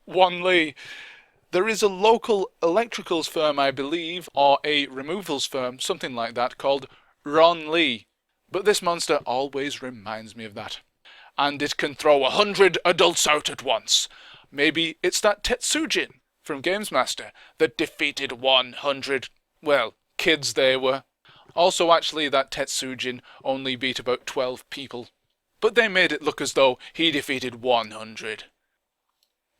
Wanli. There is a local electricals firm, I believe, or a removals firm, something like that, called Ron Lee. But this monster always reminds me of that. And it can throw 100 adults out at once. Maybe it's that Tetsujin from Games Master that defeated 100, well, kids they were. Also, actually, that Tetsujin only beat about 12 people. But they made it look as though he defeated 100.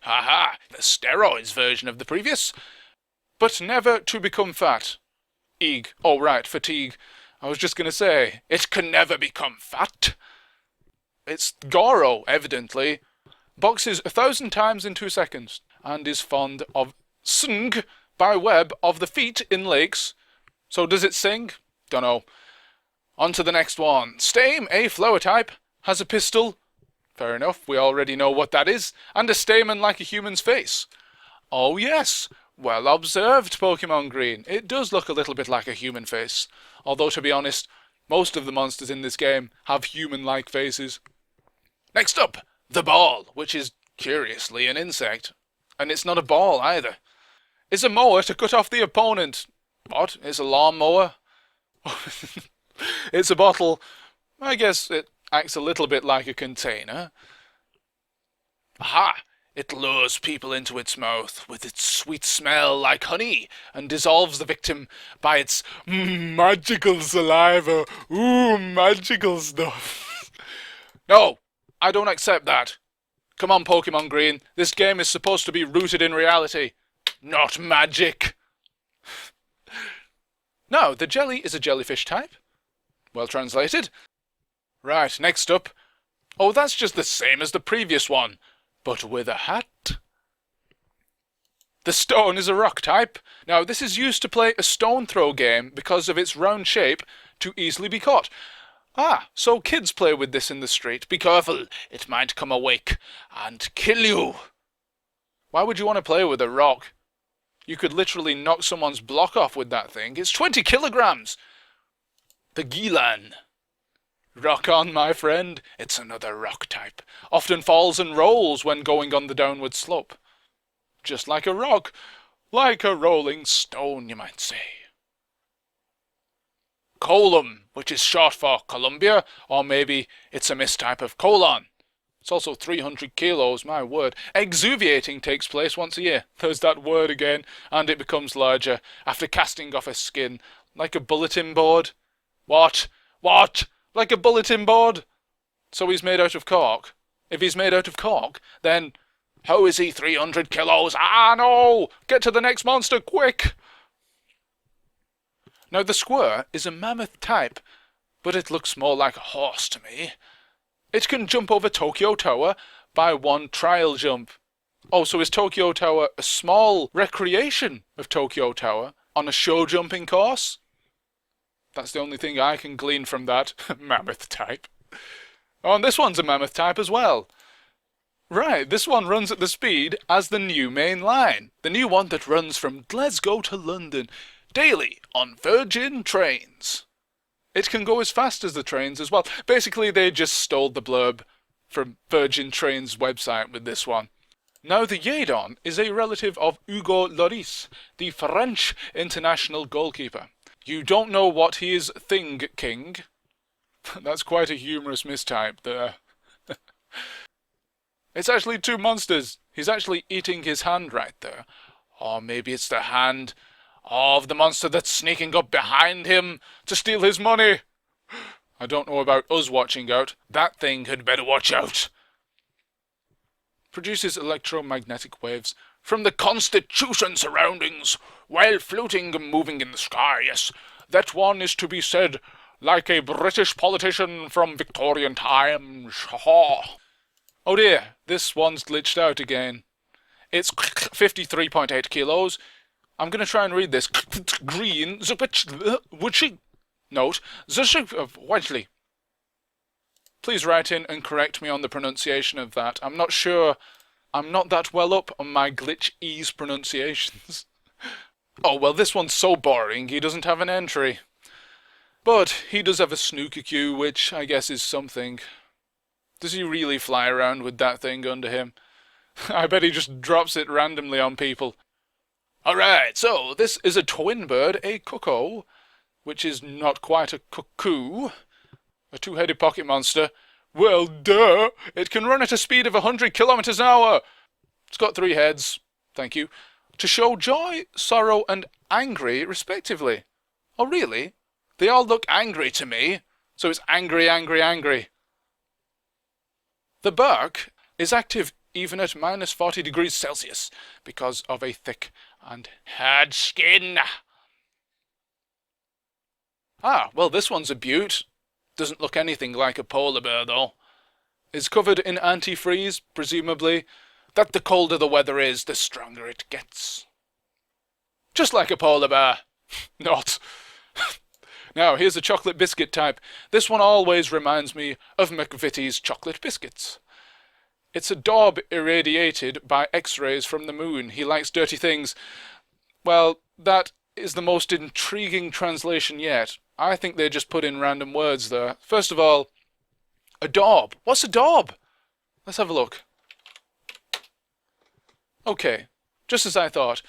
Haha, the steroids version of the previous. But never to become fat. Eeg. Oh, right, fatigue. I was just gonna say, it can never become fat. It's Goro, evidently. Boxes 1,000 times in 2 seconds, and is fond of sing by web of the feet in lakes. So does it sing? Dunno. On to the next one. Stame, a flower type, has a pistol. Fair enough, we already know what that is, and a stamen like a human's face. Oh yes, well observed, Pokemon Green. It does look a little bit like a human face. Although, to be honest, most of the monsters in this game have human-like faces. Next up, the ball, which is, curiously, an insect. And it's not a ball, either. It's a mower to cut off the opponent. What? It's a lawnmower? It's a bottle. I guess it acts a little bit like a container. Aha! It lures people into its mouth with its sweet smell like honey and dissolves the victim by its magical saliva. Ooh, magical stuff. No, I don't accept that. Come on, Pokemon Green. This game is supposed to be rooted in reality, not magic. No, the jelly is a jellyfish type. Well translated. Right, next up. Oh, that's just the same as the previous one, but with a hat. The stone is a rock type. Now, this is used to play a stone throw game because of its round shape to easily be caught. Ah, so kids play with this in the street. Be careful, it might come awake and kill you. Why would you want to play with a rock? You could literally knock someone's block off with that thing. It's 20 kilograms. The Gilan. Rock on, my friend. It's another rock type. Often falls and rolls when going on the downward slope. Just like a rock. Like a rolling stone, you might say. Colum, which is short for Columbia, or maybe it's a mistype of colon. It's also 300 kilos, my word. Exuviating takes place once a year. There's that word again, and it becomes larger after casting off a skin, like a bulletin board. What? What? Like a bulletin board? So he's made out of cork. If he's made out of cork, then how is he 300 kilos? Ah, no! Get to the next monster, quick! Now, the squirrel is a mammoth type, but it looks more like a horse to me. It can jump over Tokyo Tower by one trial jump. Oh, so is Tokyo Tower a small recreation of Tokyo Tower on a show jumping course? That's the only thing I can glean from that. Mammoth type. Oh, and this one's a mammoth type as well. Right, this one runs at the speed as the new main line. The new one that runs from Glasgow to London daily on Virgin trains. It can go as fast as the trains as well. Basically, they just stole the blurb from Virgin Trains' website with this one. Now, the Yadon is a relative of Hugo Lloris, the French international goalkeeper. You don't know what he is thinking. That's quite a humorous mistype there. It's actually two monsters. He's actually eating his hand right there. Or maybe it's the hand of the monster that's sneaking up behind him to steal his money. I don't know about us watching out. That thing had better watch out. Produces electromagnetic waves from the constitution surroundings while floating and moving in the sky. Yes, that one is to be said like a British politician from Victorian times. Oh dear, this one's glitched out again. It's 53.8 kilos. I'm going to try and read this. Green, note, Whiteley. Please write in and correct me on the pronunciation of that. I'm not sure. I'm not that well up on my glitch ease pronunciations. Oh, well, this one's so boring, he doesn't have an entry. But he does have a snooker cue, which I guess is something. Does he really fly around with that thing under him? I bet he just drops it randomly on people. Alright, so this is a twin bird, a cuckoo, which is not quite a cuckoo. A two-headed pocket monster. Well, duh! It can run at a speed of 100 kilometers an hour! It's got 3 heads, thank you, to show joy, sorrow, and angry, respectively. Oh, really? They all look angry to me, so it's angry, angry, angry. The bark is active even at minus 40 degrees Celsius because of a thick and hard skin. Ah, well, this one's a beaut. Doesn't look anything like a polar bear, though. It's covered in antifreeze, presumably, that the colder the weather is, the stronger it gets. Just like a polar bear. Not. Now, here's a chocolate biscuit type. This one always reminds me of McVitie's chocolate biscuits. It's a daub irradiated by X-rays from the moon. He likes dirty things. Well, that is the most intriguing translation yet. I think they just put in random words there. First of all, a daub. What's a daub? Let's have a look. Okay, just as I thought.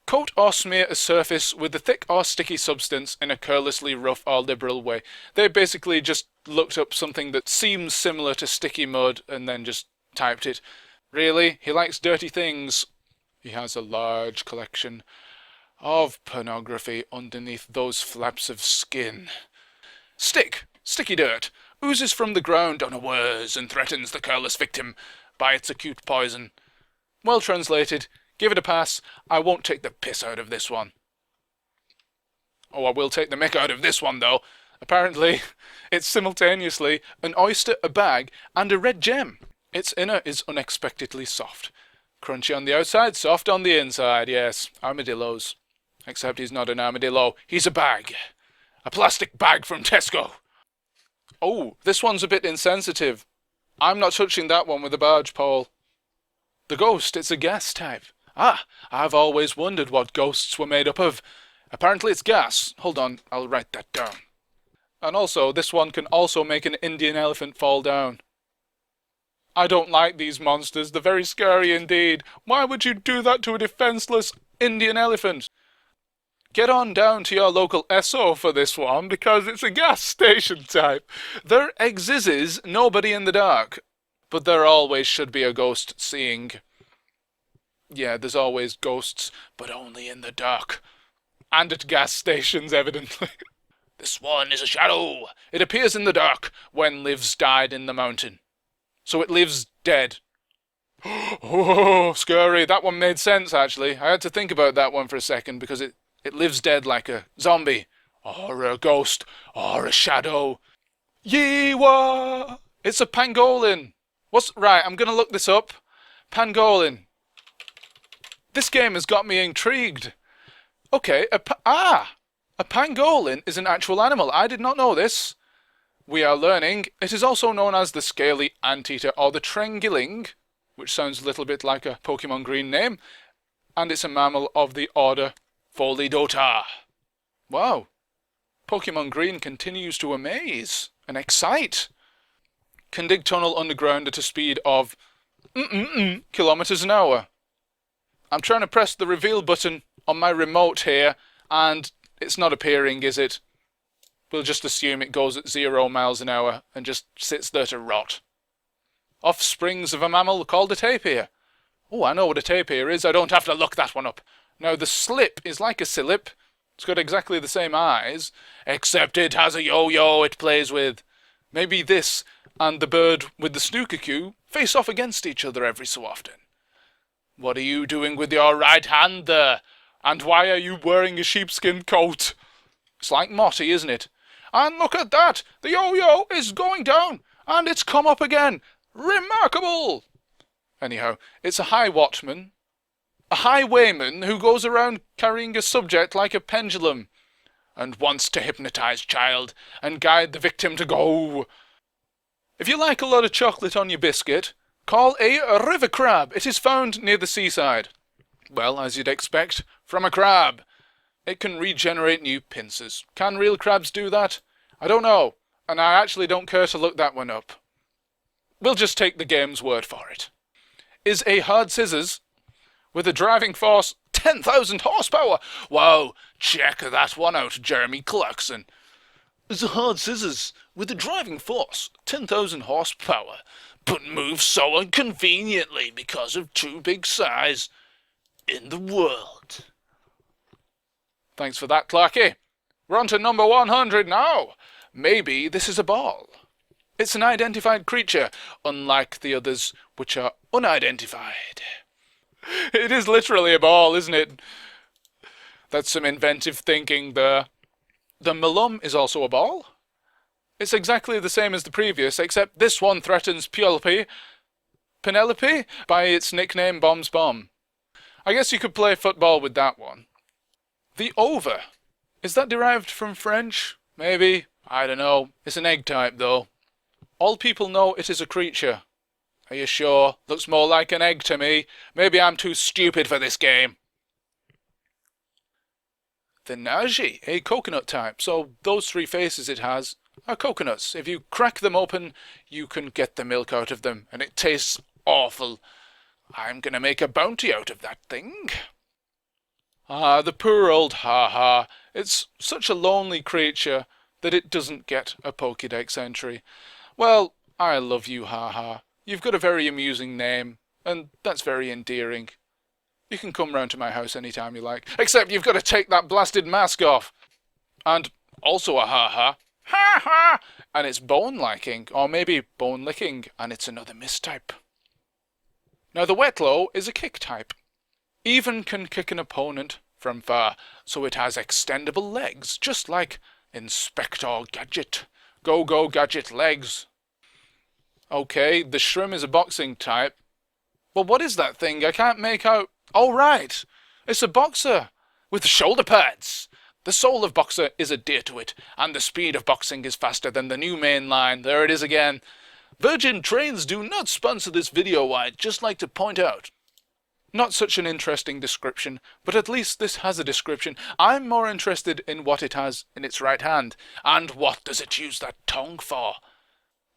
Coat or smear a surface with a thick or sticky substance in a carelessly rough or liberal way. They basically just looked up something that seems similar to sticky mud and then just typed it. Really? He likes dirty things. He has a large collection of pornography underneath those flaps of skin. Stick, sticky dirt, oozes from the ground unawares and threatens the careless victim by its acute poison. Well translated. Give it a pass. I won't take the piss out of this one. Oh, I will take the mick out of this one, though. Apparently, it's simultaneously an oyster, a bag, and a red gem. Its inner is unexpectedly soft. Crunchy on the outside, soft on the inside, yes. Armadillos. Except he's not an armadillo. He's a bag. A plastic bag from Tesco. Oh, this one's a bit insensitive. I'm not touching that one with a barge pole. The ghost, it's a gas type. Ah, I've always wondered what ghosts were made up of. Apparently it's gas. Hold on, I'll write that down. And also, this one can also make an Indian elephant fall down. I don't like these monsters. They're very scary indeed. Why would you do that to a defenseless Indian elephant? Get on down to your local SO for this one, because it's a gas station type. There exists nobody in the dark, but there always should be a ghost seeing. Yeah, there's always ghosts, but only in the dark. And at gas stations, evidently. This one is a shadow. It appears in the dark when lives died in the mountain. So it lives dead. Oh, scary. That one made sense, actually. I had to think about that one for a second, because it lives dead like a zombie. Or a ghost. Or a shadow. Yeewa! It's a pangolin. Right, I'm going to look this up. Pangolin. This game has got me intrigued. Okay, a pangolin is an actual animal. I did not know this. We are learning. It is also known as the scaly anteater or the trengiling, which sounds a little bit like a Pokemon Green name, and it's a mammal of the order Pholidota. Wow. Pokemon Green continues to amaze and excite. Can dig tunnel underground at a speed of kilometers an hour. I'm trying to press the reveal button on my remote here, and it's not appearing, is it? We'll just assume it goes at 0 miles an hour and just sits there to rot. Offsprings of a mammal called a tapir. Oh, I know what a tapir is. I don't have to look that one up. Now, the slip is like a slip. It's got exactly the same eyes, except it has a yo-yo it plays with. Maybe this and the bird with the snooker cue face off against each other every so often. What are you doing with your right hand there? And why are you wearing a sheepskin coat? It's like Motty, isn't it? And look at that! The yo-yo is going down, and it's come up again! Remarkable! Anyhow, it's a highwayman who goes around carrying a subject like a pendulum, and wants to hypnotize child and guide the victim to go. If you like a lot of chocolate on your biscuit, call a river crab. It is found near the seaside. Well, as you'd expect, from a crab. It can regenerate new pincers. Can real crabs do that? I don't know, and I actually don't care to look that one up. We'll just take the game's word for it. is a hard scissors with a driving force 10,000 horsepower. Wow, check that one out, Jeremy Clarkson. Is a hard scissors with a driving force 10,000 horsepower, but moves so inconveniently because of too big size in the world. Thanks for that, Clarky. We're on to number 100 now. Maybe this is a ball. It's an identified creature, unlike the others, which are unidentified. It is literally a ball, isn't it? That's some inventive thinking there. The Malum is also a ball. It's exactly the same as the previous, except this one threatens Penelope by its nickname Bombs Bomb. I guess you could play football with that one. The Over. Is that derived from French? Maybe. I don't know. It's an egg type, though. All people know it is a creature. Are you sure? Looks more like an egg to me. Maybe I'm too stupid for this game. The Naji, a coconut type. So those three faces it has are coconuts. If you crack them open, you can get the milk out of them, and it tastes awful. I'm gonna make a bounty out of that thing. Ah, the poor old Ha-Ha. It's such a lonely creature that it doesn't get a Pokedex entry. Well, I love you, Ha-Ha. You've got a very amusing name, and that's very endearing. You can come round to my house any time you like, except you've got to take that blasted mask off. And also a Ha-Ha. Ha-Ha! And it's bone-liking, or maybe bone-licking, and it's another mistype. Now the Wetlow is a kick type. Even can kick an opponent from far, so it has extendable legs, just like Inspector Gadget. Go Gadget legs. Okay, the Shrim is a boxing type. Well, what is that thing? I can't make out. Oh, right. It's a boxer with shoulder pads. The soul of boxer is adhere to it, and the speed of boxing is faster than the new main line. There it is again. Virgin Trains do not sponsor this video, I'd just like to point out. Not such an interesting description, but at least this has a description. I'm more interested in what it has in its right hand, and what does it use that tongue for?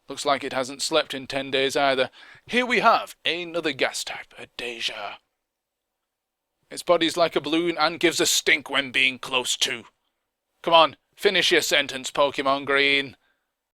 Looks like it hasn't slept in 10 days either. Here we have another gas type, a Dejas. Its body's like a balloon and gives a stink when being close to. Come on, finish your sentence, Pokemon Green.